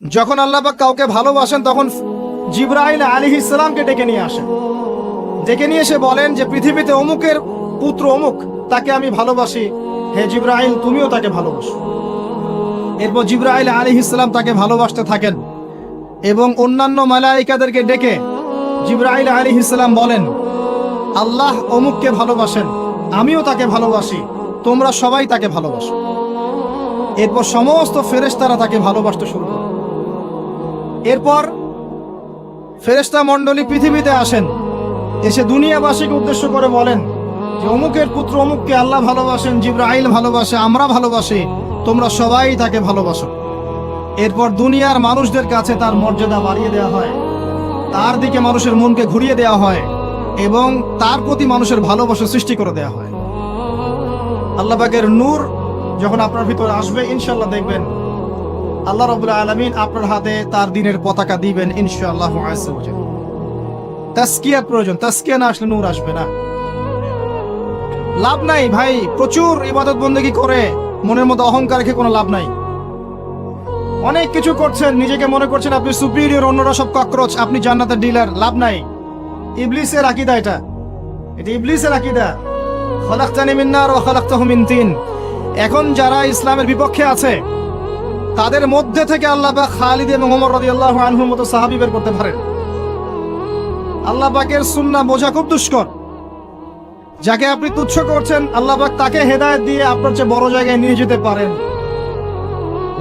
যখন আল্লাহ পাক কাউকে ভালোবাসেন তখন জিবরাইল আলাইহিস সালামকে ডেকে নিয়ে আসেন। ডেকে নিয়ে এসে বলেন যে পৃথিবীতে অমুকের পুত্র অমুক, তাকে আমি ভালোবাসি, হে জিবরাইল তুমিও তাকে ভালোবাসো। এরপর জিবরাইল আলাইহিস সালাম তাকে ভালোবাসতে থাকেন এবং অন্যান্য মালায়েকাদেরকে ডেকে জিবরাইল আলাইহিস সালাম বলেন, আল্লাহ অমুককে ভালোবাসেন, আমিও তাকে ভালোবাসি, তোমরা সবাই তাকে ভালোবাসো। এরপর সমস্ত ফেরেশতারা তাকে ভালোবাসতে শুরু করে। এরপর ফেরেশতা মণ্ডলী পৃথিবীতে আসেন, এসে দুনিয়াবাসীকে উদ্দেশ্য করে বলেন যে অমুকের পুত্র অমুককে আল্লাহ ভালোবাসেন, জিবরাইল ভালোবাসে, আমরা ভালোবাসি, তোমরা সবাই তাকে ভালোবাসো। এরপর দুনিয়ার মানুষদের কাছে তার মর্যাদা বাড়িয়ে দেওয়া হয়, তার দিকে মানুষের মনকে ঘুরিয়ে দেওয়া হয় এবং তার প্রতি মানুষের ভালোবাসা সৃষ্টি করে দেওয়া হয়। আল্লাহ পাকের নূর যখন আপনার ভিতরে আসবে, ইনশাআল্লাহ দেখবেন আল্লাহ রাব্বুল আলামিন আপনার হাতে তার দ্বীনের পতাকা দিবেন ইনশাআল্লাহু আযজা ওয়া জাল্লা। তাসকিয়ার প্রয়োজন, তাসকিয়া না আসলে নূর আসবে না। লাভ নাই ভাই, প্রচুর ইবাদত বন্দেগী করে মনের মধ্যে অহংকার রেখে কোনো লাভ নাই। অনেক কিছু করছেন, নিজেকে মনে করছেন আপনি সুপিরিয়র, অন্যরা সব ককরোচ, আপনি জান্নাতের ডিলার, লাভ নাই। ইবলিসের আকীদা এটা ইবলিসের আকীদা। খলাকতানি মিন নার ওয়া খলাকতাহু মিন তিন। এখন যারা ইসলামের বিপক্ষে আছে তাদের মধ্যে থেকে আল্লাহ পাক খালিদ এবং ওমর রাদিয়াল্লাহু আনহুর মতো সাহাবী বের করতে পারেন। আল্লাহ পাকের সুন্নাহ বোঝা খুব দুষ্কর। যাকে আপনি তুচ্ছ করছেন আল্লাহ পাক তাকে হেদায়েত দিয়ে আপনার চেয়ে বড় জায়গায় নিয়ে যেতে পারেন।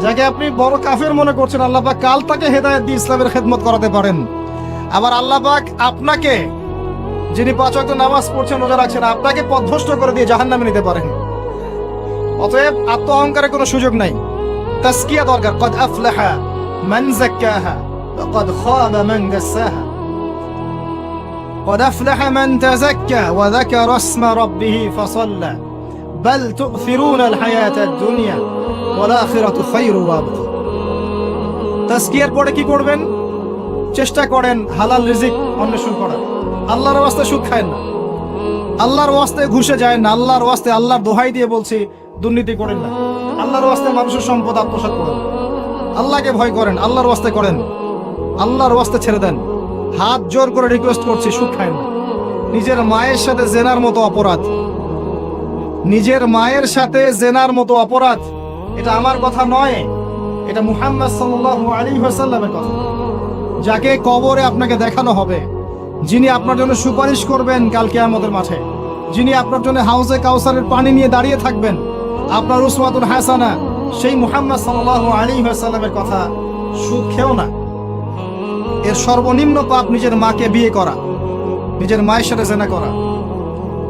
যাকে আপনি বড় কাফের মনে করছেন আল্লাহ পাক কাল তাকে হেদায়েত দিয়ে ইসলামের খেদমত করাতে পারেন। আবার আল্লাহ পাক আপনাকে, যিনি 5 ওয়াক্ত নামাজ পড়ছেন, রোজা রাখছেন, আপনাকে পথভ্রষ্ট করে দিয়ে জাহান্নামে নিতে পারেন। অতএব আত্ম অহংকারের কোনো সুযোগ নাই। তাসকিয়া দরকার। কদ আফলাহা মান যাক্কাহা ওয়া কদ খাবা মান দাসাহা। কদ আফলাহা মান তাযাক্কা ওয়া যাকারা ইসমা রাব্বিহি ফাসাল্লা বাল তু'থিরুনা আল হায়াতা আদ-দুনিয়া ওয়াল আখিরাতু খায়রুন ওয়া আবকা। তাসকিয়ার পরে কি করবেন? চেষ্টা করেন হালাল রিজিক অন্বেষণ করার। আল্লাহর ওয়াস্তে সুদ খায়েন না, আল্লাহর ওয়াস্তে ঘুষে যায় না, আল্লাহর ওয়াস্তে, আল্লাহর দোহাই দিয়ে বলছি দুর্নীতি করেন না, আল্লাহর ওয়াস্তে মানুষের সম্পদ আত্মসাৎ করেন, আল্লাহকে ভয় করেন, আল্লাহর ওয়াস্তে করেন, আল্লাহর ওয়াস্তে ছেড়ে দেন। হাত জোর করে রিকোয়েস্ট করছি, সুদ খায়েন না। নিজের মায়ের সাথে জেনার মতো অপরাধ, নিজের মায়ের সাথে জেনার মতো অপরাধ, এটা আমার কথা নয়, এটা মুহাম্মদ সাল্লাল্লাহু আলাইহি ওয়াসাল্লামের কথা। যাকে কবরে আপনাকে দেখানো হবে, যিনি আপনার জন্য সুপারিশ করবেন কাল কিয়ামতের মাঠে, যিনি আপনার জন্য হাউজে কাউসারের পানি নিয়ে দাঁড়িয়ে থাকবেন, আপনার উসওয়াতুল হাসানা, সেই মুহাম্মদ সাল্লাল্লাহু আলাইহি ওয়াসাল্লামের কথা সুদ খেও না। এর সর্বনিম্ন পাপ নিজের মাকে বিয়ে করা, নিজের মায়ের সাথে জেনা করা।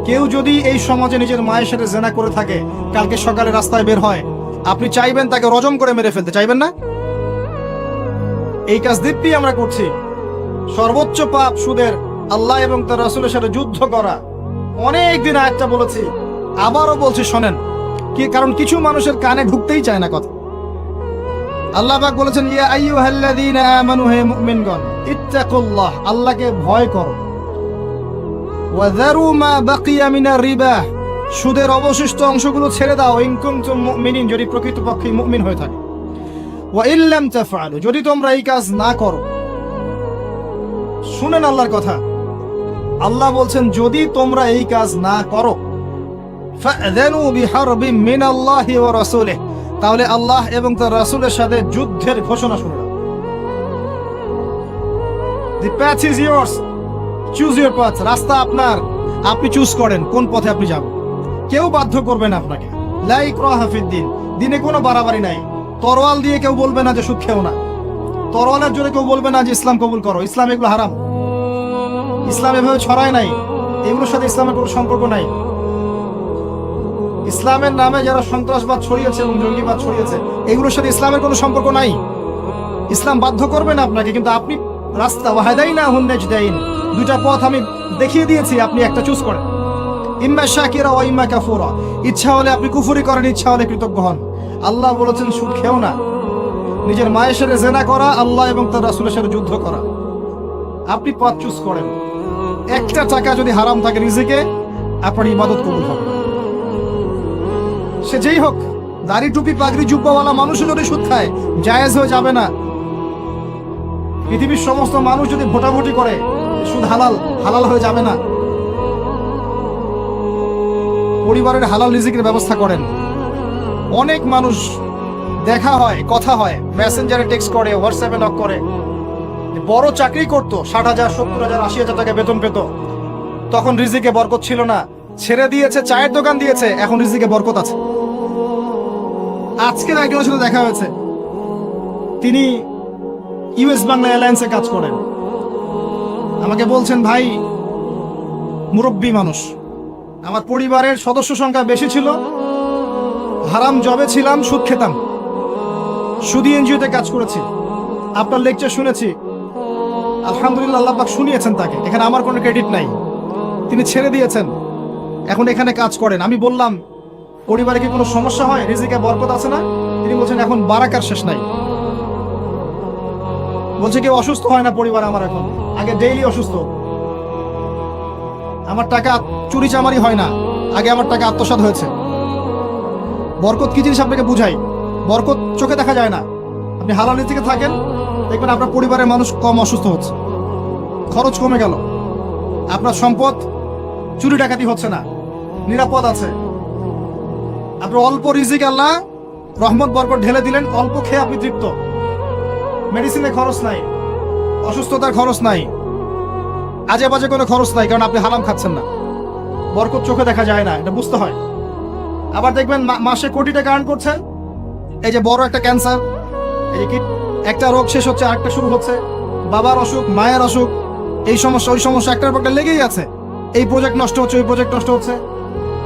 কেউ যদি এই সমাজে নিজের মায়ের সাথে জেনা করে থাকে, কালকে সকালে রাস্তায় বের হয়, আপনি চাইবেন তাকে রজম করে মেরে ফেলতে, চাইবেন না? এই কাজ দিব্যি আমরা করছি। সর্বোচ্চ পাপ সুদের, আল্লাহ এবং তার রাসূলের সাথে যুদ্ধ করা। অনেক দিন আয়াতটা বলেছি, আবারও বলছি শোনেন, কি কারণ কিছু মানুষের কানে ঢুকতেই চায় না কথা। আল্লাহ পাক বলেছেন, ইয়া আইয়ুহাল্লাযীনা আমানু, হে মুমিনগণ, ইত্তাকুল্লাহ, আল্লাহকে ভয় করো, ওয়া যারু মা বাকিয়া মিনার রিবা, সুদের অবশিষ্ট অংশগুলো ছেড়ে দাও, ইন কুনতুম মুমিনিন, যদি প্রকৃতপক্ষে মুমিন হয়ে থাকে, ওয়া ইল্লাম তাফআলু, যদি তোমরা এই কাজ না করো। শুনেন আল্লাহর কথা, আল্লাহ বলছেন যদি তোমরা এই কাজ না করো, ফাআযানু বিহারবিন মিনাল্লাহি ওয়া রাসূলিহি, তাহলে আল্লাহ এবং তার রাসূলের সাথে যুদ্ধের ঘোষণা শুনে নাও। The path is yours, choose your path, রাস্তা আপনার, আপনি চুজ করেন কোন পথে আপনি যাবেন। কেউ বাধ্য করবে না আপনাকে। লা ইকরাহা ফিদ-দীন, দ্বীনে কোনো বাড়াবাড়ি নাই। তরোয়াল দিয়ে কেউ বলবে না যে সুদ খেও না, তরোয়ালের জোরে কেউ বলবে না যে ইসলাম কবুল করো, ইসলাম এগুলো হারাম। ইসলাম এভাবে ছড়ায় নাই, এগুলোর সাথে ইসলামের কোনো সম্পর্ক নাই। ইসলামের নামে যারা সন্ত্রাসবাদ ছড়িয়েছে এবং জঙ্গিবাদ ছড়িয়েছে, এগুলোর সাথে ইসলামের কোনো সম্পর্ক নাই। ইসলাম বাধ্য করবে না আপনাকে, কিন্তু আপনি রাস্তা, ওয়াহাদাইনাহুন নাজদাইন, দুইটা পথ আমি দেখিয়ে দিয়েছি, আপনি একটা চুজ করেন। ইম্মা শাকিরা ওয়া ইম্মা কাফুরা, ইচ্ছা হলে আপনি কুফরি করেন, ইচ্ছা হলে কৃতজ্ঞ হন। আল্লাহ বলেছেন সুদ খেও না, নিজের মায়ের সাথে জেনা করা, আল্লাহ এবং তার রাসূলের সাথে যুদ্ধ করা। আপনি পথ চুজ করেন। একটা টাকা যদি হারাম থাকে রিজিকে, আপনার ইবাদত কবুল হবে। সে যেই হোক, দাড়ি টুপি পাগড়ি জুব্বাওয়ালা মানুষও যদি সুদ খায়, জায়েজ হয়ে যাবে না। পৃথিবীর সমস্ত মানুষ যদি ভোটাভুটি করে সুদ হালাল, হালাল হয়ে যাবে না। পরিবারের হালাল রিজিকের ব্যবস্থা করেন। অনেক মানুষ দেখা হয়, কথা হয়, মেসেঞ্জারে টেক্সট করে, হোয়াটসঅ্যাপে নক করে, বড় চাকরি করতো, 60,000, 70,000, 80,000 টাকা বেতন পেত, তখন রিজিকে বরকত ছিল না, ছেড়ে দিয়েছে, চায়ের দোকান দিয়েছে, এখন রিজিকে বরকত আছে। আজকের একজনের সাথে দেখা হয়েছে, তিনি ইউএস বাংলা এয়ারলাইন্সে কাজ করেন। আমাকে বলছেন, ভাই মুরব্বী মানুষ, আমার পরিবারের সদস্য সংখ্যা বেশি ছিল, হারাম জবে ছিলাম, সুদ খেতাম, সুদি এনজিওতে কাজ করেছি, আপনার লেকচার শুনেছি, আলহামদুলিল্লাহ আল্লাহ পাক শুনিয়েছেন তাকে, এখানে আমার কোনো ক্রেডিট নাই, তিনি ছেড়ে দিয়েছেন, এখন এখানে কাজ করেন। আমি বললাম, পরিবারে কি কোনো সমস্যা হয়, রিজিকে বরকত আছে না? তিনি বলছেন, এখন বারাকার শেষ নাই। বলছে, কেউ অসুস্থ হয় না পরিবার আমার এখন, আগে ডেইলি অসুস্থ, আমার টাকা চুরি চামারি হয় না, আগে আমার টাকা আত্মসাৎ হয়েছে। বরকত কি জিনিস আপনাকে বুঝাই, বরকত চোখে দেখা যায় না। আপনি হালাল রিজিকে থাকেন, দেখবেন আপনার পরিবারের মানুষ কম অসুস্থ হচ্ছে, খরচ কমে গেল, আপনার সম্পদ চুরি ডাকাতি হচ্ছে না, নিরাপদ আছে। আপনার অল্প রিজিক আল্লাহ রহমত বরকত ঢেলে দিলেন, অল্প খেয়ে আপনি তৃপ্ত, মেডিসিনে খরচ নাই, অসুস্থতার খরচ নাই, আজে বাজে কোনো খরচ নাই, কারণ আপনি হারাম খাচ্ছেন না। বরকত চোখে দেখা যায় না, এটা বুঝতে হয়। আবার দেখবেন মাসে কোটি টাকা আর্ন করছেন, এই যে বড় একটা ক্যান্সার, এই যে একটা রোগ শেষ হচ্ছে আরেকটা শুরু হচ্ছে, বাবার অসুখ, মায়ের অসুখ, এই সমস্যা ওই সমস্যা একটার পর একটা লেগেই আছে। এই প্রজেক্ট নষ্ট হচ্ছে, ওই প্রজেক্ট নষ্ট হচ্ছে,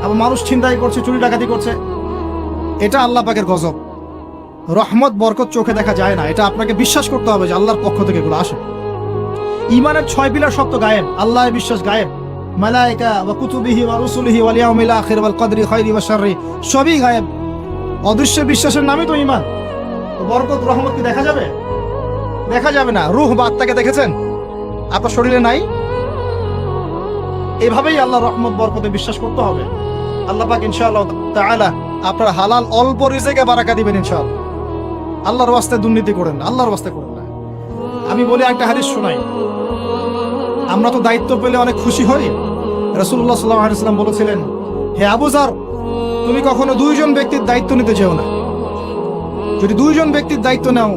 আবার মানুষ ছিনতাই করছে, চুরি ডাকাতি করছে। এটা আল্লাহ পাকের গজব। রহমত বরকত চোখে দেখা যায় না, এটা আপনাকে বিশ্বাস করতে হবে যে আল্লাহর পক্ষ থেকে এগুলো আসে। ইমানের 6 পিলার সত্য গায়েব, আল্লাহর বিশ্বাস গায়েব, মালায়েকা ওয়া কুতুবিহি ওয়া রুসুলিহি ওয়াল ইয়াউমিল আখির ওয়াল কদরি খাইরি ওয়া শাররি, সবই গায়েব। অদৃশ্য বিশ্বাসের নামই তো ঈমান। বরকত রহমত কি দেখা যাবে? দেখা যাবে না। রূহ বা আত্মাকে দেখেছেন? আপনার শরীরে নাই। এভাবেই আল্লাহর রহমত বরকতে বিশ্বাস করতে হবে। আল্লাহ পাক ইনশাআল্লাহ তাআলা আপনার হালাল অল্প রিজিকে বারাকা দিবেন ইনশাআল্লাহ। আল্লাহর ওয়াস্তে দুর্নীতি করেন না, আল্লাহর ওয়াস্তে করেন না। আমি বলি একটা হাদিস শোনাই। আমরা তো দায়িত্ব পেলে অনেক খুশি হই। রাসূলুল্লাহ সাল্লাল্লাহু আলাইহি ওয়াসাল্লাম বলেছিলেন, হে আবু যার, তুমি কখনো 2 জন ব্যক্তির দায়িত্ব নিতে যেও না। যদি 2 জন ব্যক্তির দায়িত্ব নাও,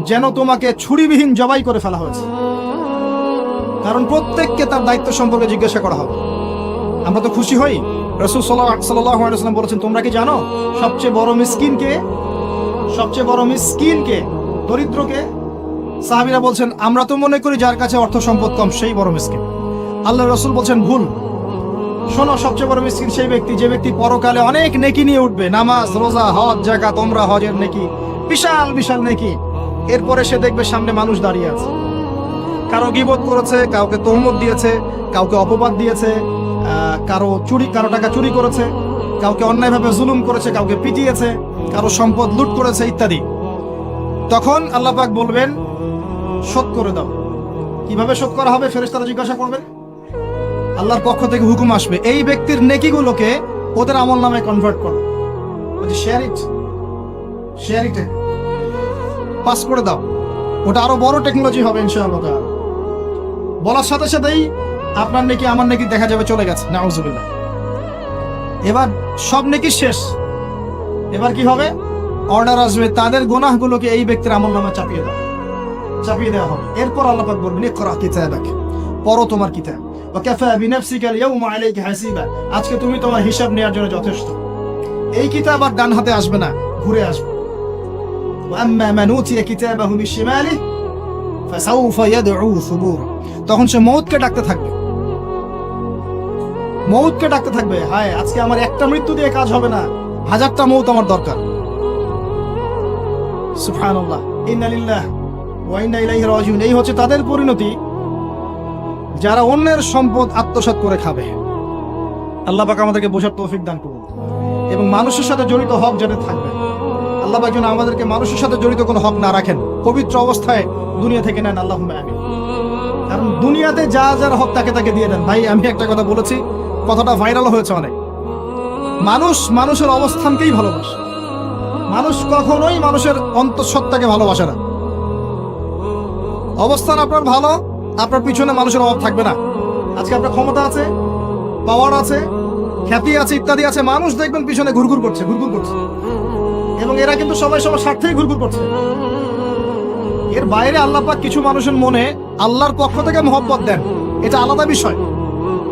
যেন তোমাকে ছুরিবিহীন জবাই করে ফেলা হয়েছে, কারণ প্রত্যেককে তার দায়িত্ব সম্পর্কে জিজ্ঞাসা করা হবে। আমরা তো খুশি হই। রাসূল সাল্লাল্লাহু আলাইহি ওয়াসাল্লাম বলেছেন, তোমরা কি জানো সবচেয়ে বড় মিসকিন কে? সবচেয়ে বড় মিসকিন কে? দরিদ্রকে? সাহাবীরা বলছেন, আমরা তো মনে করি যার কাছে অর্থ সম্পদ কম সেই বড় মিসকিন। আল্লাহর রাসূল বলছেন, ভুল। শোনো, সবচেয়ে বড় মিসকিন সেই ব্যক্তি যে ব্যক্তি পরকালে অনেক নেকি নিয়ে উঠবে, নামাজ, রোজা, হজ, যাকাত, ওমরা, হজের নেকি, বিশাল বিশাল নেকি। এরপরে সে দেখবে সামনে মানুষ দাঁড়িয়ে আছে, কারো গীবত করেছে, কাউকে তহমত দিয়েছে, কাউকে অপবাদ দিয়েছে, কারো টাকা চুরি করেছে, কাউকে অন্যায়ভাবে জুলুম করেছে, কাউকে পিটিয়েছে, কারো সম্পদ লুট করেছে ইত্যাদি। তখন আল্লাহ পাক বলবেন, শোধ করে দাও। কিভাবে শোধ করা হবে? ফেরেশতারা জিজ্ঞাসা করবেন, আল্লাহর পক্ষ থেকে হুকুম আসবে, এই ব্যক্তির নেকিগুলোকে ওদের আমল নামে কনভার্ট করো, শেয়ার ইট পাস করে দাও। ওটা আরো বড় টেকনোলজি হবে ইনশাআল্লাহ। বলার সাথে সাথেই আপনার নেকি আমার নেকি দেখা যাবে চলে গেছে, নাউজুবিল্লাহ। এবার সব নেকি শেষ। এবার কি হবে? অর্ডার আসবে, তাদের গুনাহগুলোকে এই ব্যক্তির আমল নামে চাপিয়ে দেওয়া হবে। এরপর আল্লাহ পাক বলবেন, ইকরা কিতাবাক, পড়ো তোমার কিতাব, ওয়া কাফা বিনাফসিকা আল-ইয়াওমা আলাইকা হাসিবা, আজকে তুমি তোমার হিসাব নেওয়ার জন্য যথেষ্ট। এই কিতাব আর ডান হাতে আসবে না, ঘুরে আসবে। ওয়া আম্মা মান উতিয়া কিতাবাহু বিশিমালিহি ফাসাউফা ইয়াদউ সুবুরা, তখন সে মউতকে ডাকতে থাকবে, মউতকে ডাকতে থাকবে, হায় আজকে আমার একটা মৃত্যু দিয়ে কাজ হবে না, 1000টা মউত আমার দরকার। সুবহানাল্লাহ, ইন্না লিল্লাহি ওয়া ইন্না ইলাইহি রাজিউন। এই হচ্ছে তাদের পরিণতি যারা অন্যের সম্পদ আত্মসাৎ করে খাবে। আল্লাহ পাক আমাদেরকে বোঝার তৌফিক দান করুন, এবং মানুষের সাথে জড়িত হক যাদের থাকবে, আল্লাহ পাক যেন আমাদেরকে মানুষের সাথে জড়িত কোনো হক না রাখেন, পবিত্র অবস্থায় দুনিয়া থেকে নেন, আল্লাহুম্মা আমিন। কারণ দুনিয়াতে যা যার হক তাকে তাকে দিয়ে দেন। ভাই আমি একটা কথা বলেছি, কথাটা ভাইরাল হয়েছে অনেক। মানুষ মানুষের অবস্থানকেই ভালোবাসে, মানুষ কখনোই মানুষের অন্তঃসত্ত্বাকে ভালোবাসে না। অবস্থান আপনার ভালো, আপনার পিছনে মানুষের অভাব থাকবে না। আজকে আপনার ক্ষমতা আছে, পাওয়ার আছে, খ্যাতি আছে, ইত্যাদি আছে, মানুষ দেখবেন পিছনে ঘুরঘুর করছে, এবং এরা কিন্তু সবাই সবার স্বার্থেই ঘুরঘুর করছে। এর বাইরে আল্লাহ পাক কিছু মানুষের মনে আল্লাহর পক্ষ থেকে মহব্বত দেন, এটা আলাদা বিষয়।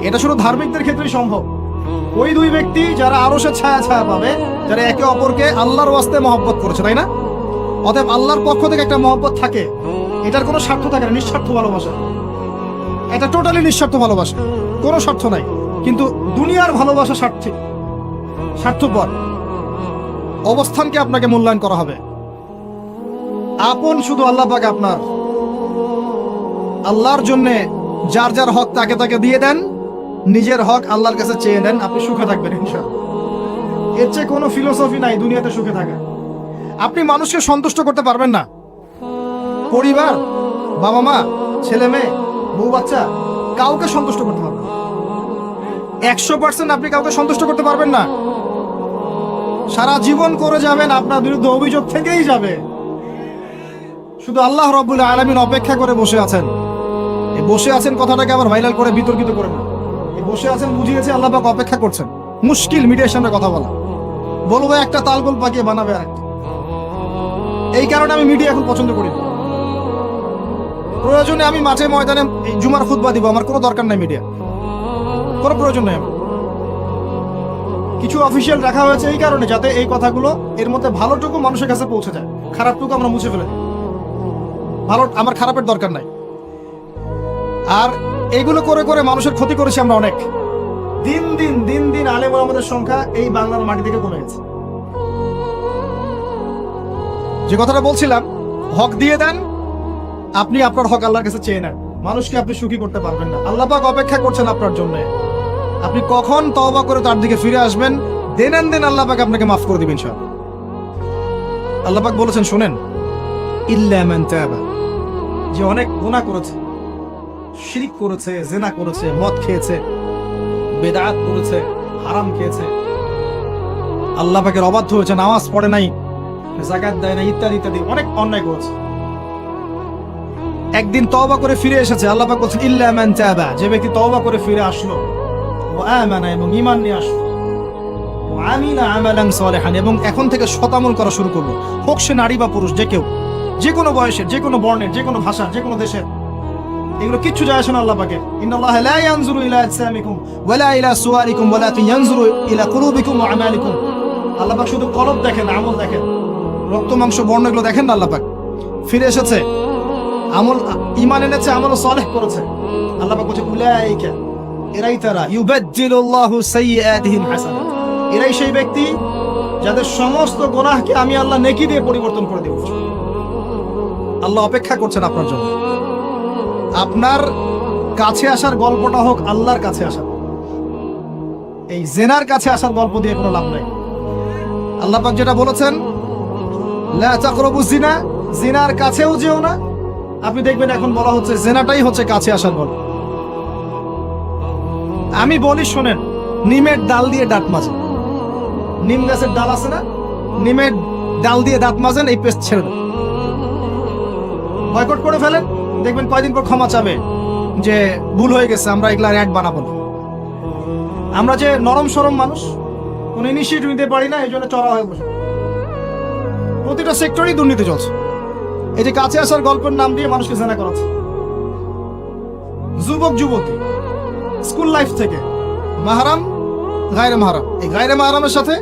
এটা শুধু ধার্মিকদের ক্ষেত্রেই সম্ভব। ওই দুই ব্যক্তি যারা আরশের ছায়া পাবে, যারা একে অপরকে আল্লাহর ওয়াস্তে মহব্বত করেছে, তাই না? অতএব আল্লাহর পক্ষ থেকে একটা মহব্বত থাকে, এটার কোনো স্বার্থ থাকে না, নিঃস্বার্থ ভালোবাসা। এটা টোটালি নিঃস্বার্থ ভালোবাসা, কোনো স্বার্থ নাই। কিন্তু দুনিয়ার ভালোবাসা স্বার্থপর। অবস্থানকে আপনাকে মূল্যায়ন করা হবে। আপন শুধু আল্লাহ পাক আপনার। আল্লাহর জন্য যার যার হক তাকে তাকে দিয়ে দেন, নিজের হক আল্লাহর কাছে চেয়ে দেন, আপনি সুখে থাকবেন ইনশাআল্লাহ। এর চেয়ে কোনো ফিলোসফি নাই দুনিয়াতে সুখে থাকা। আপনি মানুষকে সন্তুষ্ট করতে পারবেন না, পরিবার, বাবা মা, ছেলে মেয়ে, বউ বাচ্চা, কাউকে সন্তুষ্ট করতে পারবেন না। 100% আপনি কাউকে সন্তুষ্ট করতে পারবেন না। সারা জীবন করে যাবেন, আপনার বিরুদ্ধে অভিযোগ থেকেই যাবে। শুধু আল্লাহ রাব্বুল আলামিন অপেক্ষা করে বসে আছেন। এই বসে আছেন কথাটাকে আবার ভাইরাল করে বিতর্কিত করেন না। এই বসে আছেন বুঝিয়েছে আল্লাহ পাক অপেক্ষা করছেন। মুশকিল মিডিয়ার সামনে কথা বলা, বলবো একটা তালগোল পাকিয়ে বানাবে আরেকটা। এই কারণে আমি মিডিয়া এখন পছন্দ করি না। প্রয়োজনে আমি মাঠে ময়দানে জুমার খুতবা দিব, আমার কোনো দরকার নাই মিডিয়া, কোনো প্রয়োজন নেই। কিছু অফিসিয়াল রাখা হয়েছে এই কারণে, যাতে এই কথাগুলো এর মধ্যে ভালোটুকু মানুষের কাছে পৌঁছে যায়, খারাপটুকু আমরা মুছে ফেলে দিই। ভালো, আমার খারাপের দরকার নাই। আর এইগুলো করে করে মানুষের ক্ষতি করেছি আমরা অনেক। দিন দিন আলেম ওলামাদের সংখ্যা এই বাংলার মাটি থেকে কমে গেছে। যে কথাটা বলছিলাম, হক দিয়ে দেন, আপনি আপনার হক আল্লাহর কাছে চেয়ে নেন। মানুষকে আপনি সুখী করতে পারবেন না। আল্লাহ পাক অপেক্ষা করছেন আপনার জন্য। আপনি কখন তওবা করে তার দিকে ফিরে আসবেন, দেন আল্লাহ পাক আপনাকে মাফ করে দিবেন ইনশাআল্লাহ। আল্লাহ পাক বলেছেন, শুনেন, ইল্লা মান তাবা, যে অনেক গুনাহ করেছে, শিরক করেছে, জিনা করেছে, মদ খেয়েছে, বেদাত করেছে, হারাম খেয়েছে, আল্লাহ পাকের অবাধ্য হয়েছে, নামাজ পড়ে নাই, যাকাত দেয় না, ইত্যাদি ইত্যাদি অনেক অন্যায় করেছে। একদিন তওবা করে ফিরে এসেছে, আল্লাহ পাক বলেছেন ইল্লা মান তাবা, যে ব্যক্তি তওবা করে ফিরে আসলো, ওয়া আমানা, এবং ঈমান নিয়ে আসলো, ওয়া আমিলা আমালান সালিহান, এবং এখন থেকে সতামল করা শুরু করলো, হোক সে নারী বা পুরুষ, যে কেউ, যে কোনো বয়সের, যে কোনো বর্ণের, যে কোনো ভাষা, যে কোনো দেশের, এগুলো কিচ্ছু যায় আসে না আল্লাহ পাকের। ইন্নাল্লাহা লা ইয়ানজুরু ইলা আজসামিকুম ওয়ালা ইলা সুওয়ারিকুম ওয়ালাকিন ইয়ানজুরু ইলা কুলুবিকুম ওয়া আমালিকুম। আল্লাহ পাক শুধু কলব দেখেন, আমল দেখেন, রক্ত মাংস বর্ণ এগুলো দেখেন না। আল্লাহ পাক ফিরে এসেছে, আমল, ঈমান এনেছে, আমল সালেহ করেছে। আল্লাহ পাক বলছে উলাইকা, এরাই তারা, ইউবাদদিলুল্লাহু সাইয়্যাতিহিম হাসানাত, এরাই সেই ব্যক্তি যাদের সমস্ত গুনাহকে আমি আল্লাহ নেকি দিয়ে পরিবর্তন করে দেব। আল্লাহ অপেক্ষা করছেন আপনার জন্য। আপনার কাছে আসার গল্পটা হোক আল্লাহর কাছে আসা, এই জেনার কাছে আসার গল্প দিয়ে কোনো লাভ নাই। আল্লাহ পাক যেটা বলেছেন, লা তাকরাবুজ জিনা, জিনার কাছেও যেও না। আপনি দেখবেন এখন বলা হচ্ছে জেনাটাই হচ্ছে কাছে আসার গল্প। আমি বলি শোনেন, নিমের ডাল দিয়ে দাঁত মাজেন, নিম গাছের ডাল আছে না, নিমের ডাল দিয়ে দাঁত মাজেন, এই পেস্ট ছেড়ে দেন, বয়কট করে ফেলেন, দেখবেন কয়দিন পর ক্ষমা চাবে যে ভুল হয়ে গেছে, আমরা এগুলা অ্যাড বানাবো না। আমরা যে নরম সরম মানুষ, কোন ইনিশিয়েটিভ নিতে পারি না, এই জন্য চড়া হয়ে বসে। প্রতিটা সেক্টরেই দুর্নীতি চলছে। এই যে কাছে আসার গল্পের নাম দিয়ে মানুষকে জানা করাচ্ছে। যুবক যুবতী স্কুল লাইফ থেকে মাহরাম, গায়রে মাহরাম, এই গায়রে মাহরামের সাথে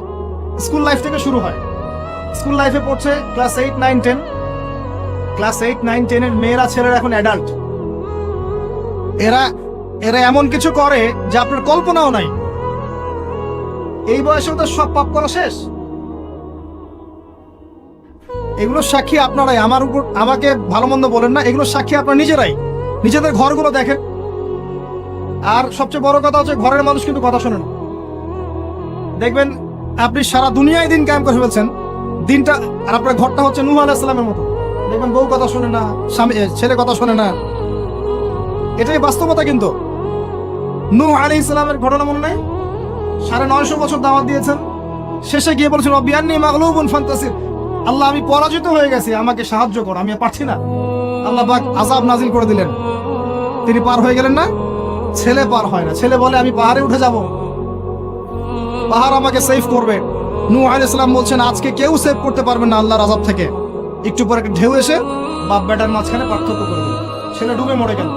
স্কুল লাইফ থেকে শুরু হয়। স্কুল লাইফে পড়ছে ক্লাস 8, 9, 10। ক্লাস 8, 9, 10 এর মেয়েরা, ছেলেরা এখন অ্যাডাল্ট। এরা এমন কিছু করে যা আপনার কল্পনাও নাই। এই বয়সে তো সব পাপ করা শেষ। এগুলোর সাক্ষী আপনারাই, আমার উপর আমাকে ভালো মন্দ বলেন না, এগুলোর সাক্ষী আপনারা নিজেরাই। নিজেদের ঘরগুলো দেখেন। আর সবচেয়ে বড় কথা হচ্ছে, ঘরের মানুষ কিন্তু কথা শোনেন। দেখবেন আপনি সারা দুনিয়ায় দিন কায়েম করে ফেলছেন, দিনটা, আর আপনার ঘরটা হচ্ছে নূহ আলাইহিস সালামের মতো। দেখবেন বউ কথা শোনে না, ছেলে কথা শোনে না। এটাই বাস্তবতা। কিন্তু নূহ আলাইহিস সালামের ঘটনা মনে নাই? 950 বছর দাওয়াত দিয়েছেন, শেষে গিয়ে বলেছেন রব্বি আন্নী মাগলুবুন ফান্তাসির, আল্লাহ আমি পরাজিত হয়ে গেছি, আমাকে সাহায্য কর, আমি আর পারছি না। আল্লাহ পাক আযাব নাজিল করে দিলেন, তিনি পার হয়ে গেলেন না। ছেলে পার হয় না, ছেলে বলে আমি পাহাড়ে উঠে যাব, পাহাড় আমাকে সেভ করবে। নূহ আলাইহিস সালাম বলছেন আজকে কেউ সেভ করতে পারবে না আল্লাহর আযাব থেকে। একটু পরে একটা ঢেউ এসে বাপ বেটার মাঝখানে পার্থক্য করে দিল, ছেলে ডুবে মরে গেল,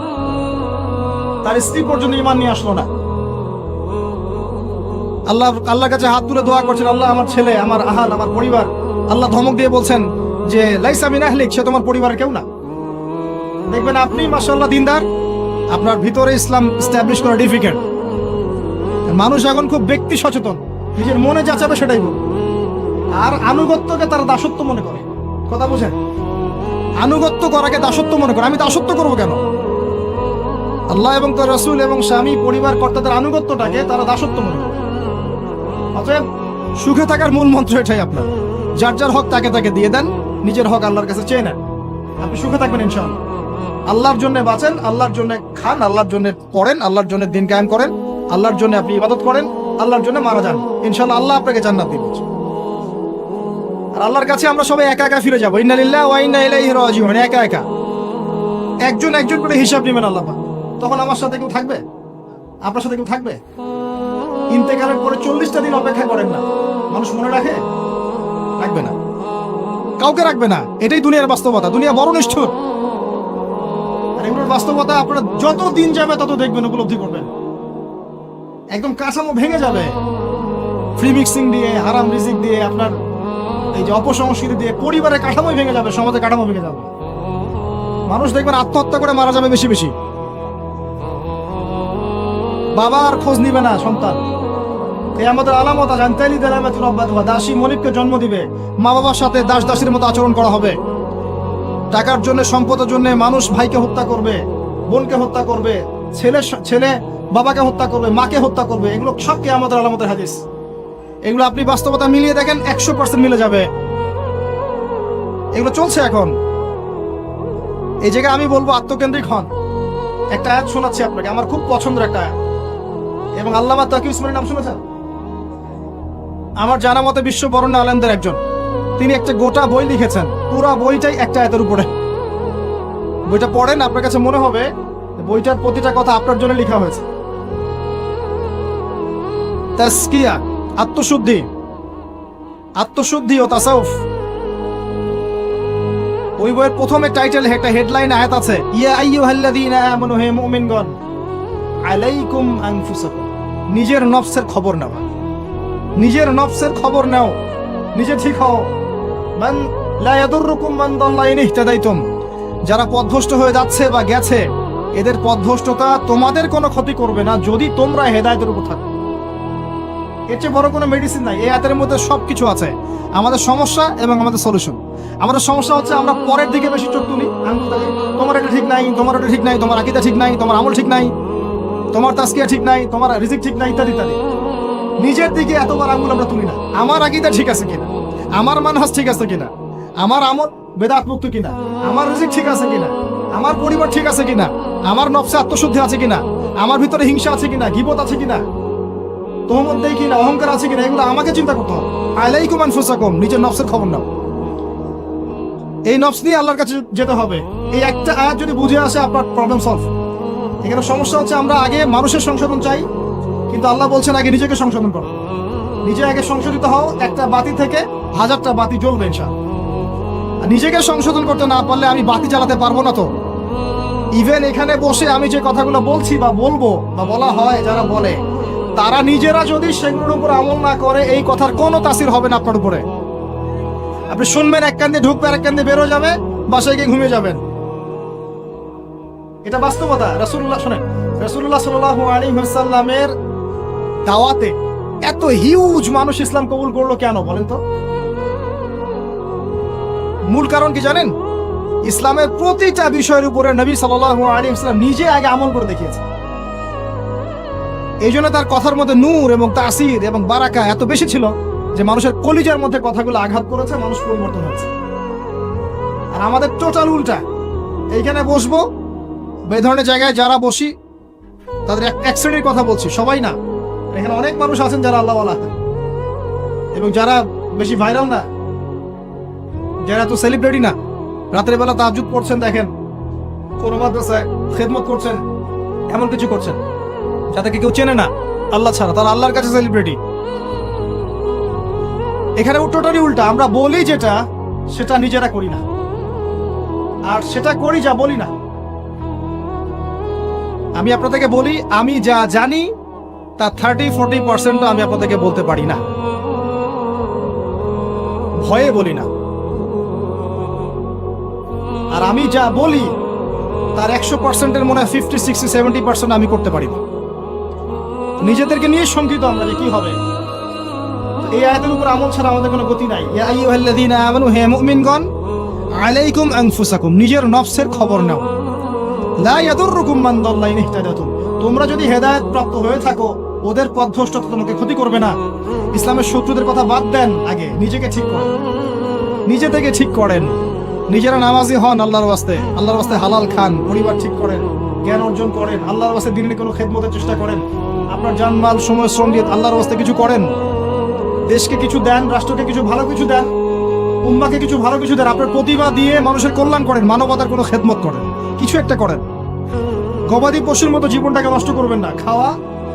তার স্ত্রী পর্যন্ত ঈমান নিয়ে আসলো না। আল্লাহর কাছে হাত তুলে দোয়া করছেন, আল্লাহ আমার ছেলে, আমার আহাল, আমার পরিবার। আল্লাহ ধমক দিয়ে বলছেন যে লাইসা মিন আহলিক, সে তোমার পরিবারের কেউ না। দেখবেন আপনি মাশাআল্লাহ দিনদার, আপনার ভিতরে ইসলাম এস্টাবলিশ করা ডিফিকাল্ট। মানুষ এখন খুব ব্যক্তি সচেতন, নিজের মনে যা চাবে সেটাই বল, আর আনুগত্যকে তারা দাসত্ব মনে করে। কথা বুঝেন, আনুগত্য করাকে দাসত্ব মনে করে। আমি দাসত্ব করবো কেন? আল্লাহ এবং তার রাসূল এবং স্বামী পরিবার কর্তাদের আনুগত্যটাকে তারা দাসত্ব মনে করে। অতএব সুখে থাকার মূল মন্ত্র এটাই আপনার, যার যার হক তাকে তাকে দিয়ে দেন, নিজের হক আল্লাহর কাছে চেয়ে নেন, আপনি সুখে থাকবেন ইনশাআল্লাহ। আল্লাহর জন্য বাঁচেন, আল্লাহর জন্য খান, আল্লাহর জন্য পড়েন, আল্লাহর জন্য দিন কায়েম করেন, আল্লাহর জন্য আপনি ইবাদত করেন, আল্লাহর জন্য মারা যান, ইনশাআল্লাহ আল্লাহ আপনাকে জান্নাত দিবেন। আর আল্লাহর কাছে আমরা সবাই একা একা ফিরে যাবো, ইন্না লিল্লাহি ওয়া ইন্না ইলাইহি রাজিউন। একা একা একজন একজন করে হিসাব নেবেন আল্লাহ পাক। তখন আমার সাথে কেউ থাকবে? আপনার সাথে কেউ থাকবে? ইন্তেকালের পরে 40টা দিন অপেক্ষা করেন না, মানুষ মনে রাখে? রাখবে না, কাউকে রাখবে না। এটাই দুনিয়ার বাস্তবতা। দুনিয়া বড় নিষ্ঠুর, আর এগুলোর বাস্তবতা আপনারা যত দিন যাবে তত দেখবেন, উপলব্ধি করবেন। একদম কাঠামো ভেঙে যাবে, ফ্রি মিক্সিং দিয়ে, হারাম রিজিক দিয়ে, আপনার এই যে অপসংস্কৃতি দিয়ে পরিবারের কাঠামোই ভেঙে যাবে, সমাজের কাঠামো ভেঙে যাবে। মানুষ দেখবেন আত্মহত্যা করে মারা যাবে বেশি বেশি। বাবা আর খোঁজ নিবে না সন্তান। কিয়ামতের আলামত জানতালি দালামাতু রাব্বাতুহা, দাসী মনিবকে জন্ম দিবে, মা বাবার সাথে দাস দাসীর মতো আচরণ করা হবে। টাকার জন্য, সম্পদের জন্য মানুষ ভাইকে হত্যা করবে, বোনকে হত্যা করবে, ছেলে বাবাকে হত্যা করবে, মাকে হত্যা করবে। এগুলো সব কিয়ামতের আলামতের হাদিস। এগুলো আপনি বাস্তবতা মিলিয়ে দেখেন, 100% মিলে যাবে। এগুলো চলছে এখন। এই জায়গায় আমি বলবো আত্মকেন্দ্রিক হন। একটা আয়াত শোনাচ্ছি আপনাকে, আমার খুব পছন্দের একটা আয়াত, এবং আল্লামা তাকি উসমানীর নাম শুনেছেন? আমার জানা মতে বিশ্ব বরেণ্য আলেমদের একজন। তিনি একটা গোটা বই লিখেছেন, পুরো বইটাই একটা আয়াতের উপরে। বইটা পড়েন, আপনার কাছে মনে হবে বইটার প্রতিটা কথা আপনার জন্য লেখা হয়েছে। তাসকিয়া, আত্মশুদ্ধি, আত্মশুদ্ধি ও তাসাউফ। ওই বইয়ের প্রথমে টাইটেল, একটা হেডলাইন আয়াত আছে, ইয়া আইয়ুহাল্লাযীনা আমানু, হে মুমিনগণ, আলাইকুম আনফুসাকুম, নিজের নফসের খবর নাও, নিজের নফসের খবর নাও, নিজে ঠিক হও। মান লা ইয়াদুররুকুম মান দাল্লা ইন ইহতাদাইতুম, যারা পথভ্রষ্ট হয়ে যাচ্ছে বা গেছে, এদের পথভ্রষ্টতা তোমাদের কোনো ক্ষতি করবে না যদি তোমরা হেদায়েতের উপর থাকো। এর চেয়ে বড় কোনো মেডিসিন নাই। এই আয়াতের মধ্যে সবকিছু আছে, আমাদের সমস্যা এবং আমাদের সলিউশন। আমাদের সমস্যা হচ্ছে আমরা পরের দিকে বেশি চোখ তুলি, তোমার এটা ঠিক নাই, তোমার এটা ঠিক নাই, তোমার আকীদা ঠিক নাই, তোমার আমল ঠিক নাই, তোমার তাসকিয়া ঠিক নাই, তোমার রিজিক ঠিক নাই, ইত্যাদি ইত্যাদি। নিজের দিকে এতবার আঙুল আমরা তুলি না। আমার আকীদা ঠিক আছে কিনা, আমার মানহাজ ঠিক আছে কিনা, আমার আমল বেদাত মুক্ত কিনা, আমার রিজিক ঠিক আছে কিনা, আমার পরিবার ঠিক আছে কিনা, আমার নফসে আত্মশুদ্ধি আছে কিনা, আমার ভিতরে হিংসা আছে কিনা, গীবত আছে কিনা, তোহমত দেই কিনা, অহংকার আছে কিনা, এগুলো আমাকে চিন্তা করতে হবে। আলাইকুম আনফুসাকুম, নিজের নফসের খবর নাও। এই নফস নিয়ে আল্লাহর কাছে যেতে হবে। এই একটা আয়াত যদি বুঝে আসে, আপনার প্রবলেম সলভ। এখানে সমস্যা হচ্ছে আমরা আগে মানুষের সংশোধন চাই, কিন্তু আল্লাহ বলছেন আগে নিজেকে সংশোধন করো। নিজে আগে সংশোধিত হও, একটা বাতি থেকে 1000টা বাতি জ্বলবে ইনশাআল্লাহ। নিজেকে সংশোধন করতে না পারলে আমি বাতি জ্বালাতে পারবো না। তো ইভেন এখানে বসে আমি যে কথাগুলো বলছি বা বলবো বা বলা হয়, যারা বলে, তারা নিজেরা যদি সেগুলোর উপর আমল না করে, এই কথার কোনো তাসির হবে না আপনার উপরে। আপনি শুনবেন, এক কান দিয়ে ঢুকবে, আর এক কান দিয়ে বেরো যাবে, বাসায় গিয়ে ঘুমিয়ে যাবেন। এটা বাস্তবতা। রাসূলুল্লাহ, শুনেন, রাসূলুল্লাহ সাল্লাল্লাহু আলাইহি ওয়াসাল্লামের দাওয়াতে এত হিউজ মানুষ ইসলাম কবুল করলো কেন বলেন তো? মূল কারণ কি জানেন? ইসলামের প্রতিটা বিষয়ের উপরে নবী সাল্লাল্লাহু আলাইহি ওয়াসাল্লাম নিজে আগে আমল করে দেখিয়েছে। এই জন্য তার কথার মধ্যে নূর এবং তাসির এবং বারাকা এত বেশি ছিল যে মানুষের কলিজার মধ্যে কথাগুলো আঘাত করেছে, মানুষ পরিবর্তন হয়েছে। আর আমাদের টোটাল উল্টা। এইখানে বসবো, এই ধরনের জায়গায় যারা বসি তাদের এক শ্রেণীর কথা বলছি, সবাই না। এখানে অনেক মানুষ আছেন যারা আল্লাহওয়ালা এবং যারা বেশি ভাইরাল না, যারা তো সেলিব্রিটি না, রাতের বেলা তাহাজ্জুদ পড়ছেন, দেখেন কোন মাদ্রাসায় খেদমত করছেন, এমন কিছু করছেন যাদেরকে কেউ চেনে না আল্লাহ ছাড়া, তারা আল্লাহর কাছে সেলিব্রিটি। এখানে টোটালি উল্টা, আমরা বলি যেটা সেটা নিজেরা করি না, আর সেটা করি যা বলি না। আমি আপনাদেরকে বলি, আমি যা জানি তার 30-40% আমি আপনাদেরকে বলতে পারি না, ভয়ে বলি না। আর আমি যা বলি তার 100%-এর মনে হয় 50-60-70% আমি করতে পারি না। নিজেদেরকে নিয়ে শঙ্কিত আমরা যে কি হবে। এই আয়াতের উপর আমল ছাড়া আমাদের কোনো গতি নাই। ইয়া আইয়ুহাল্লাযীনা আমানু, হে মুমিনগণ, আলাইকুম আনফুসাকুম, নিজের নফসের খবর নাও। লা ইয়াদুররুকুম মান দাল্লা ইন ইহতাদাতুম, তোমরা যদি হেদায়েত প্রাপ্ত হয়ে থাকো ওদের পথভ্রষ্টতা তোমাকে ক্ষতি করবে না। ইসলামের শত্রুদের কথা বাদ দেন, আগে নিজেকে ঠিক করেন, নিজে থেকে ঠিক করেন। নিজেরা নামাজি হন আল্লাহর ওয়াস্তে, আল্লাহর ওয়াস্তে হালাল খান, পরিবার ঠিক করেন, জ্ঞান অর্জন করেন, আল্লাহর ওয়াস্তে দিনের কোনো খেদমতের চেষ্টা করেন, আপনার জানমাল সময় শ্রম দিয়ে আল্লাহর ওয়াস্তে কিছু করেন, দেশকে কিছু দেন, রাষ্ট্রকে কিছু ভালো কিছু দেন, উম্মাকে কিছু ভালো কিছু দেন, আপনার প্রতিভা দিয়ে মানুষের কল্যাণ করেন, মানবতার কোনো খেদমত করেন, কিছু একটা করেন। গবাদি পশুর মতো জীবনটাকে নষ্ট করবেন না। খাওয়া,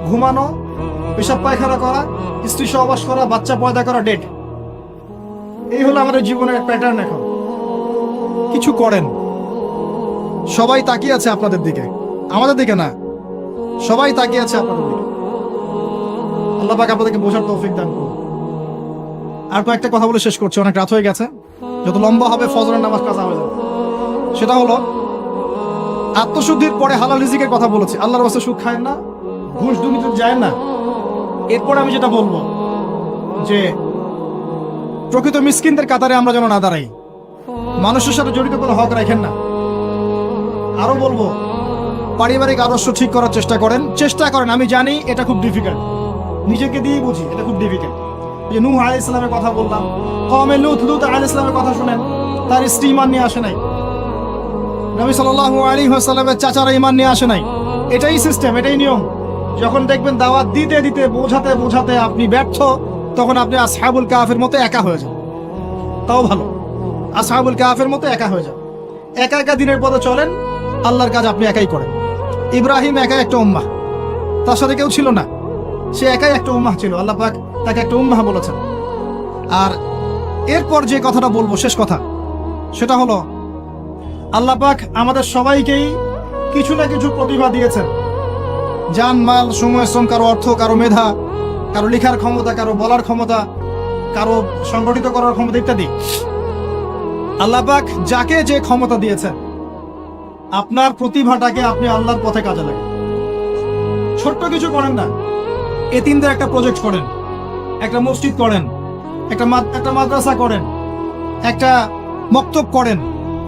ঘুমানো, পেশাব পায়খানা করা, স্ত্রী সহবাস করা, বাচ্চা পয়দা করা, ডেট, এই হলো আমাদের জীবনের প্যাটার্ন। এখন কিছু করেন। সবাই তাকিয়ে আছে আপনাদের দিকে, আমাদের দিকে না, সবাই তাকিয়ে আছে আপনাদের দিকে। আল্লাহ পাক আপনাদেরকে বোঝার তৌফিক দান করুন। আর কয়েকটা কথা বলে শেষ করছি, অনেক রাত হয়ে গেছে, যত লম্বা হবে ফজরের নামাজ কাজা হয়ে যাবে। সেটা হলো আত্মশুদ্ধির পরে হালাল রিজিকের কথা বলেছি। আল্লাহর ওয়াস্তে সুদ খায় না, ঘুষ দুর্নীতি যায় না। এরপরে আমি যেটা বলবো যে প্রকৃত মিসকিনদের কাতারে আমরা যেন না দাঁড়াই, মানুষের সাথে জড়িত কোনো হক রাখেন না। আরো বলবো, পারিবারিক আদর্শ ঠিক করার চেষ্টা করেন। আমি জানি এটা খুব ডিফিকাল্ট, নিজেকে দিয়ে বুঝি এটা খুব ডিফিকাল্ট। যে নূহ আলাইহিস সালামের কথা বললাম, কওমে লূত আলাইহিস সালামের কথা শুনেন, তার স্ত্রী ঈমান নিয়ে আসে নাই, নবী সাল্লাল্লাহু আলাইহি ওয়াসাল্লামের চাচারা ঈমান নিয়ে আসে নাই। এটাই সিস্টেম, এটাই নিয়ম। যখন দেখবেন দাওয়াত দিতে দিতে বোঝাতে বোঝাতে আপনি ব্যর্থ, তখন আপনি আসহাবুল কাহফের মতো একা হয়ে যান। তাও ভালো, আসহাবুল কাহফের মতো একা হয়ে যান। একা একা দিনের পথে চলেন, আল্লাহর কাজ আপনি একাই করেন। ইব্রাহিম একাই একটা উম্মাহ, তার সাথে কেউ ছিল না, সে একাই একটা উম্মাহ ছিল। আল্লাহ পাক তাকে একটা উম্মাহ বলেছেন। আর এরপর যে কথাটা বলবো, শেষ কথা, সেটা হলো আল্লাহ পাক আমাদের সবাইকেই কিছু না কিছু প্রতিভা দিয়েছেন। জান, মাল, সময়, শ্রম, কারো অর্থ, কারো মেধা, কারো লেখার ক্ষমতা, কারো বলার ক্ষমতা, কারো সংগঠিত করার ক্ষমতা ইত্যাদি। আল্লাহ পাক যাকে যে ক্ষমতা দিয়েছেন, আপনার প্রতিভাটাকে আপনি আল্লাহর পথে কাজে লাগান। ছোট্ট কিছু করেন না, এতিমদের একটা প্রজেক্ট করেন, একটা মসজিদ করেন, একটা মাদ্রাসা করেন, একটা মক্তব করেন,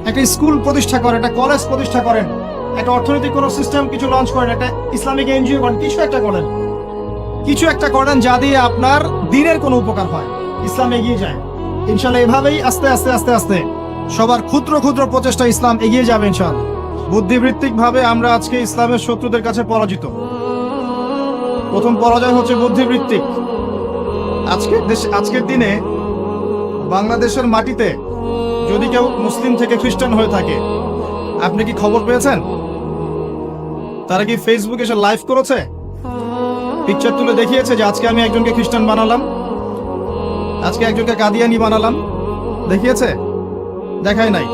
একটা স্কুল প্রতিষ্ঠা করেন, একটা কলেজ প্রতিষ্ঠা করেন, একটা অর্থনৈতিক কোনো সিস্টেম কিছু লঞ্চ করেন, একটা ইসলামিক এনজিও করেন, কিছু একটা করেন যা দিয়ে আপনার দিনের কোনো উপকার হয়, ইসলাম এগিয়ে যায়। ইনশাল্লাহ এভাবেই আস্তে আস্তে আস্তে আস্তে সবার ক্ষুদ্র ক্ষুদ্র প্রচেষ্টা ইসলাম এগিয়ে যাবে ইনশাআল্লাহ। বুদ্ধিবৃত্তিক ভাবে আমরা আজকে ইসলামের শত্রুদের কাছে পরাজিত। প্রথম পরাজয় হচ্ছে বুদ্ধিবৃত্তিক। আজকের দিনে বাংলাদেশের মাটিতে যদি কেউ মুসলিম থেকে খ্রিস্টান হয়ে থাকে, আপনি কি খবর পেয়েছেন? তারা কি ফেসবুকে এসে লাইভ করেছে, পিকচার তুলে দেখিয়েছে যে আজকে আমি একজনকে খ্রিস্টান বানালাম, আজকে একজনকে কাদিয়ানি বানালাম? দেখিয়েছে? দেখায় নাই।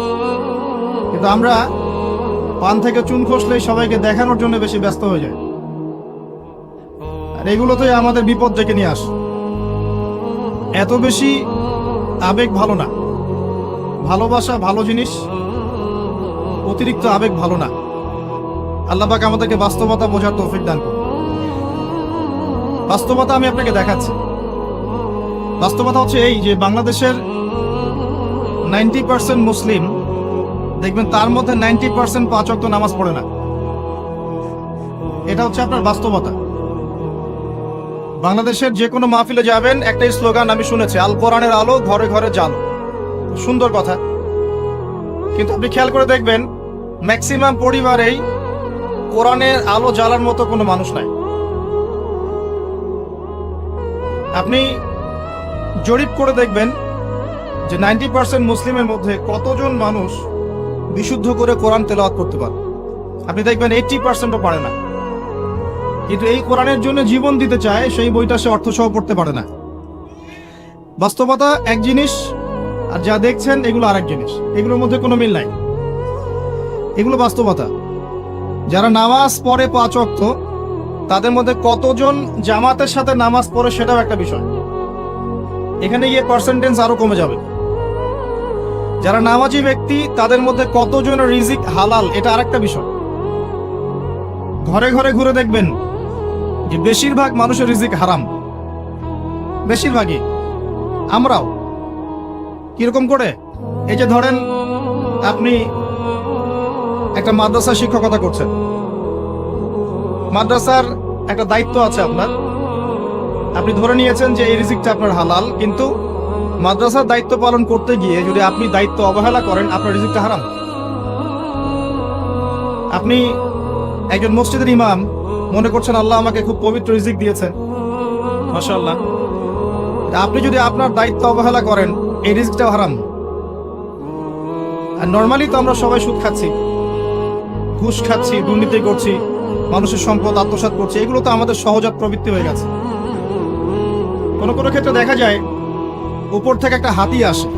কিন্তু আমরা পান থেকে চুন খসলেই সবাইকে দেখানোর জন্য বেশি ব্যস্ত হয়ে যায়, আর এগুলোতেই আমাদের বিপদ ডেকে নিয়ে আসে। এত বেশি আবেগ ভালো না, ভালোবাসা ভালো জিনিস, অতিরিক্ত আবেগ ভালো না। আল্লাহ পাক আমাদেরকে বাস্তবতা বোঝার তৌফিক দান করুন। বাস্তবতা আমি আপনাকে দেখাচ্ছি। বাস্তবতা হচ্ছে এই যে বাংলাদেশের 90% মুসলিম, দেখবেন তার মধ্যে 90% 5 ওয়াক্ত নামাজ পড়ে না। এটা হচ্ছে আপনার বাস্তবতা। বাংলাদেশের যে কোনো মাহফিলে যাবেন, একটাই স্লোগান আমি শুনেছি, আল কোরআনের আলো ঘরে ঘরে জ্বালো। সুন্দর কথা, কিন্তু আপনি খেয়াল করে দেখবেন ম্যাক্সিমাম পরিবারেই কোরআনের আলো জ্বালার মতো কোনো মানুষ নাই। আপনি জরিপ করে দেখবেন যে 90% মুসলিমের মধ্যে কতজন মানুষ বিশুদ্ধ করে কোরআন তেলাওয়াত করতে পারে। আপনি দেখবেন 80%ও পারে না, কিন্তু এই কোরআনের জন্য জীবন দিতে চায়, সেই বইটা সে অর্থ সহ পড়তে পারে না। বাস্তবতা এক জিনিস, আর যা দেখছেন এগুলো আরেক জিনিস, এগুলোর মধ্যে কোনো মিল নাই। এগুলো বাস্তবতা। যারা নামাজ পড়ে 5 ওয়াক্ত, তাদের মধ্যে কতজন জামাতের সাথে নামাজ পড়ে সেটাও একটা বিষয়। এখানে গিয়ে পার্সেন্টেজ আরো কমে যাবে। যারা নামাজি ব্যক্তি, তাদের মধ্যে কতজনের রিজিক হালাল, এটা আরেকটা বিষয়। ঘরে ঘরে ঘুরে দেখবেন যে বেশিরভাগ মানুষের রিজিক হারাম, বেশিরভাগই। আমরাও কিরকম করে, এই যে ধরেন আপনি একটা মাদ্রাসা শিক্ষকতা করছেন, মাদ্রাসার একটা দায়িত্ব আছে আপনার, আপনি ধরে নিয়েছেন যে এই রিজিকটা আপনার হালাল, কিন্তু মাদ্রাসার দায়িত্ব পালন করতে গিয়ে যদি আপনি দায়িত্ব অবহেলা করেন, আপনার রিজিকটা হারাম। আপনি একজন মসজিদের ইমাম, মনে করছেন আল্লাহ আমাকে খুব পবিত্র রিজিক দিয়েছেন, মাশাআল্লাহ, আপনি যদি আপনার দায়িত্ব অবহেলা করেন, এই রিজিকটাও হারাম। আর নর্মালি তো আমরা সবাই সুদ খাচ্ছি, ঘুষ খাচ্ছি, দুর্নীতি করছি, মানুষের সম্পদ আত্মসাৎ করছি, এগুলো তো আমাদের সহজাত প্রবৃত্তি হয়ে গেছে। কোনো কোনো ক্ষেত্রে দেখা যায় উপর থেকে একটা হাতি আসে,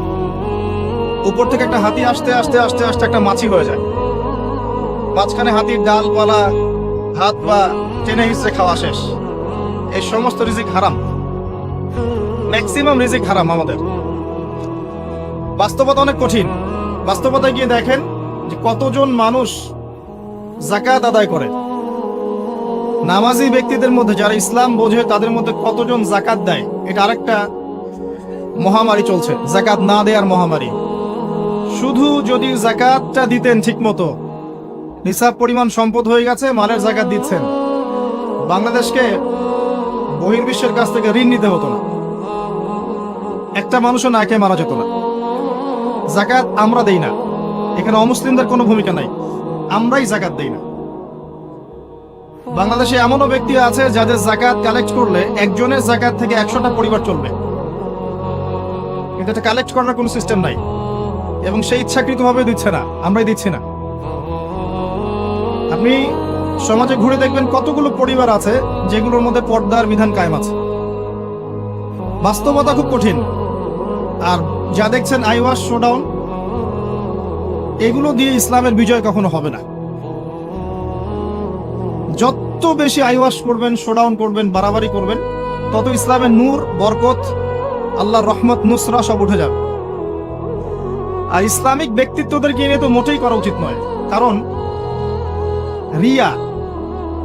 উপর থেকে একটা হাতি আসতে আসতে আস্তে আস্তে একটা মাছি হয়ে যায়, মাঝখানে হাতির ডালপালা হাত পা টেনে হিসেবে খাওয়া শেষ। এই সমস্ত রিজিক হারাম, ম্যাক্সিমাম রিজিক হারাম আমাদের। বাস্তবতা অনেক কঠিন। বাস্তবতায় গিয়ে দেখেন যে কতজন মানুষ যাকাত আদায় করে। নামাজি ব্যক্তিদের মধ্যে যারা ইসলাম বোঝে, তাদের মধ্যে কতজন যাকাত দেয়, এটা আরেকটা মহামারী চলছে, যাকাত না দেওয়ার মহামারী। শুধু যদি যাকাতটা দিতেন ঠিক মতো, নিসাব পরিমাণ সম্পদ হয়ে গেছে, মালের যাকাত দিচ্ছেন, বাংলাদেশকে বহির্বিশ্বের কাছ থেকে ঋণ নিতে হতো না, একটা মানুষও না খেয়ে মারা যেত না। যাকাত আমরা দেই না, এখানে অমুসলিমদের কোনো ভূমিকা নাই, আমরাই যাকাত দেই না। বাংলাদেশে এমনও ব্যক্তি আছে যাদের যাকাত কালেক্ট করলে একজনের যাকাত থেকে 100টা পরিবার চলবে, কিন্তু এটা কালেক্ট করার কোনো সিস্টেম নাই, এবং সেই ইচ্ছাকৃতভাবে দিচ্ছে না, আমরাই দিচ্ছি না। আপনি সমাজে ঘুরে দেখবেন কতগুলো পরিবার আছে যেগুলোর মধ্যে পর্দার বিধান কায়েম আছে। বাস্তবতা খুব কঠিন। আর যা দেখছেন আইওয়াশ, শোডাউন, এগুলো দিয়ে ইসলামের বিজয় কখনো হবে না। যত বেশি আইওয়াশ করবেন, শোডাউন করবেন, বাড়াবাড়ি করবেন, তত ইসলামের নূর, বরকত, আল্লাহর রহমত, নুসরা সব উঠে যাবে। আর ইসলামিক ব্যক্তিত্বদেরকে নিয়ে তো মোটেই করা উচিত নয়, কারণ রিয়া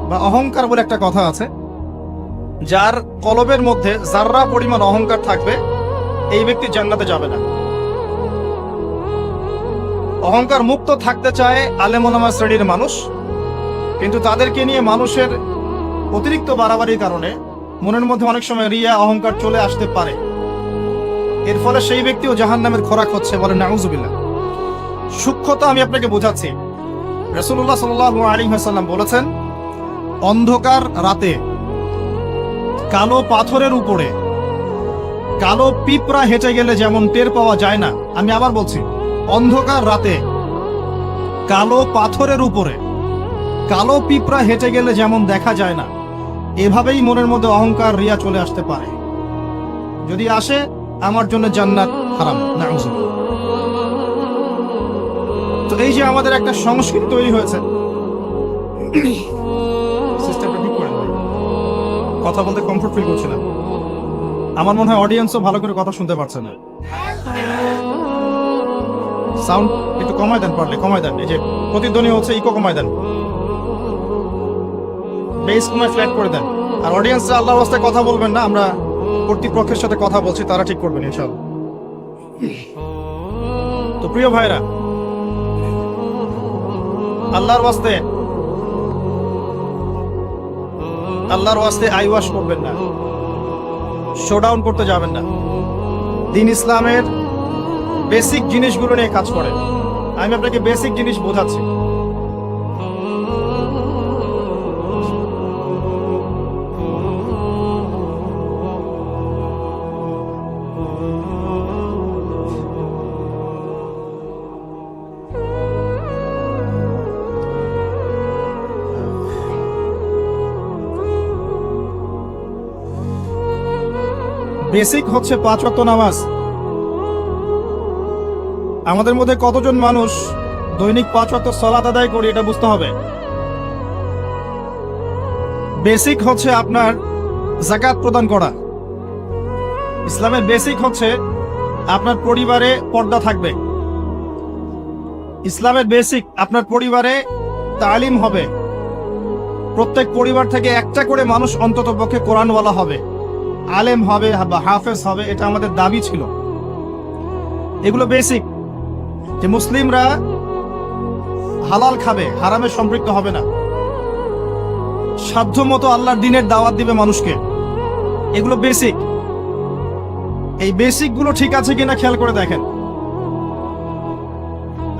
বা অহংকার বলে একটা কথা আছে, যার কলবের মধ্যে যাররা পরিমাণ অহংকার থাকবে, এই ব্যক্তি জান্নাতে যাবে না। অহংকার মুক্ত থাকতে চায় আলেম ওলামা শ্রেণীর মানুষ, কিন্তু তাদেরকে নিয়ে মানুষের অতিরিক্ত বাড়াবাড়ির কারণে মনের মধ্যে অনেক সময় রিয়া, অহংকার চলে আসতে পারে। এর ফলে সেই ব্যক্তিও জাহান্নামের খোরাক হচ্ছে, বলে নাউজুবিল্লাহ। সূক্ষ্মতা আমি আপনাকে বোঝাচ্ছি। রাসূলুল্লাহ সাল্লাল্লাহু আলাইহি ওয়াসাল্লাম বলেছেন, অন্ধকার রাতে কালো পাথরের উপরে কালো পিঁপড়া হেঁটে গেলে যেমন টের পাওয়া যায় না, আমি আবার বলছি, অন্ধকার রাতে কালো পাথরের উপরে কালো পিঁপড়া হেঁটে গেলে যেমন দেখা যায় না, এভাবেই মনের মধ্যে অহংকার, রিয়া চলে আসতে পারে। যদি আসে, আমার জন্য জান্নাত হারাম, নাউজুবিল্লাহ। তো এই যে আমাদের একটা সংস্কৃতি তৈরি হয়েছে, সিস্টেমটা ঠিক করেন ভাই, কথা বলতে কমফোর্ট ফিল করছি না। আমার মনে হয় অডিয়েন্সও ভালো করে কথা শুনতে পারছে না। সাউন্ড একটু কমায় দেন, পারলে কমায় দেন। এই যে প্রতিধ্বনি হচ্ছে, ইকো কমায় দেন, বেস কমায় ফ্ল্যাট করে দেন। আর অডিয়েন্সরা আল্লাহর রাস্তায় কথা বলবেন না, আমরা কর্তৃপক্ষের সাথে কথা বলছি, তারা ঠিক করবেন ইনশাআল্লাহ। তো প্রিয় ভাইরা, আল্লাহর ওয়াস্তে আইওয়াশ করবেন না, শোডাউন করতে যাবেন না। দ্বীন ইসলামের বেসিক জিনিসগুলো নিয়ে কাজ করেন। আমি আপনাকে বেসিক জিনিস বোঝাচ্ছি। বেসিক হচ্ছে 5 ওয়াক্ত নামাজ। আমাদের মধ্যে কতজন মানুষ দৈনিক 5 ওয়াক্ত সালাত আদায় করি এটা বুঝতে হবে। বেসিক হচ্ছে আপনার যাকাত প্রদান করা। ইসলামের বেসিক হচ্ছে আপনার পরিবারে পর্দা থাকবে। ইসলামের বেসিক আপনার পরিবারে তালিম হবে। প্রত্যেক পরিবার থেকে একটা করে মানুষ অন্ততপক্ষে কোরআনওয়ালা হবে, আলেম হবে বা হাফেজ হবে, এটা আমাদের দাবি ছিল। এগুলো বেসিক, যে মুসলিমরা হালাল খাবে, হারামে সম্পৃক্ত হবে না, সাধ্যমতো আল্লাহর দ্বীনের দাওয়াত দিবে মানুষকে। এগুলো বেসিক। এই বেসিকগুলো ঠিক আছে কিনা খেয়াল করে দেখেন।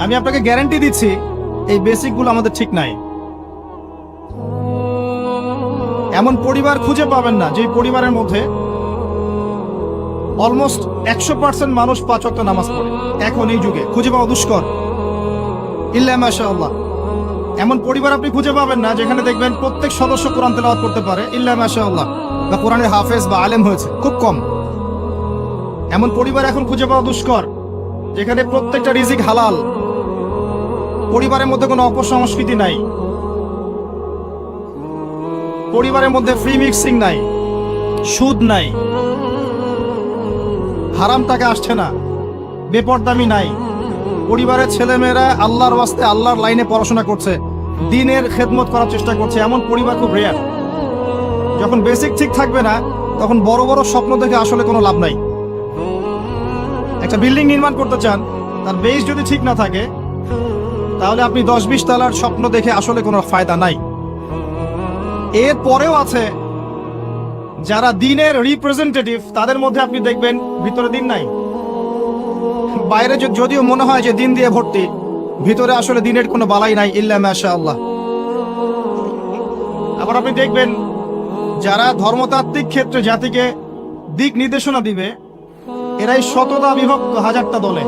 আমি আপনাকে গ্যারান্টি দিচ্ছি এই বেসিকগুলো আমাদের ঠিক নাই। এমন পরিবার খুঁজে পাবেন না যে পরিবারের মধ্যে অলমোস্ট 100% মানুষ 5 ওয়াক্ত নামাজ পড়ে। এখন এই যুগে খুঁজে পাওয়া দুষ্কর, ইল্লা মাশাআল্লাহ। এমন পরিবার আপনি খুঁজে পাবেন না যেখানে দেখবেন প্রত্যেক সদস্য কোরআন তেলাওয়াত করতে পারে, ইল্লা মাশাআল্লাহ, বা কোরআনের হাফেজ বা আলেম হয়েছে, খুব কম। এমন পরিবার এখন খুঁজে পাওয়া দুষ্কর যেখানে প্রত্যেকটা রিজিক হালাল, পরিবারের মধ্যে কোনো অপসংস্কৃতি নাই, পরিবারের মধ্যে ফ্রি মিক্সিং নাই, সুদ নাই, হারাম টাকা আসছে না, বেপরদামি নাই। পরিবারের ছেলেমেয়েরা আল্লাহর ওয়াস্তে আল্লাহর লাইনে পড়াশোনা করছে, দ্বীনের খেদমত করার চেষ্টা করছে। এমন পরিবার খুব রেয়ার। যখন বেসিক ঠিক থাকবে না তখন বড় বড় স্বপ্ন দেখে আসলে কোনো লাভ নাই। একটা বিল্ডিং নির্মাণ করতে চান, তার বেস যদি ঠিক না থাকে তাহলে আপনি 10-20 তলার স্বপ্ন দেখে আসলে কোনো ফায়দা নাই। এর পরেও আছে যারা দ্বীনের রিপ্রেজেন্টেটিভ, তাদের মধ্যে আপনি দেখবেন ভিতরে দ্বীন নাই। বাইরে যদিও মনে হয় যে দ্বীন দিয়ে ভর্তি, ভিতরে আসলে দ্বীনের কোনো বালাই নাই, ইল্লা মাশাআল্লাহ। আবার আপনি দেখবেন যারা ধর্মতাত্ত্বিক ক্ষেত্রে জাতিকে দিক নির্দেশনা দিবে, এরাই শততা বিভক্ত হাজারটা দলে,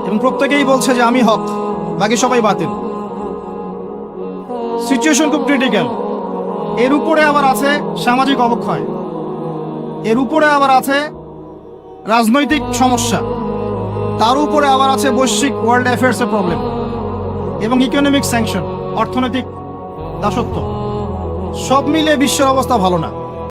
এবং প্রত্যেকেই বলছে যে আমি হক, বাকি সবাই বাতিল। সিচুয়েশন খুব ক্রিটিক্যাল। এর উপরে আবার আছে সামাজিক অবক্ষয়, এর উপরে আবার আছে রাজনৈতিক সমস্যা, তার উপরে আবার আছে বৈশ্বিক ওয়ার্ল্ড অ্যাফেয়ার্স এর প্রবলেম এবং ইকোনমিক স্যাংশন, অর্থনৈতিক দাসত্ব। সব মিলে বিশ্বের অবস্থা ভালো না।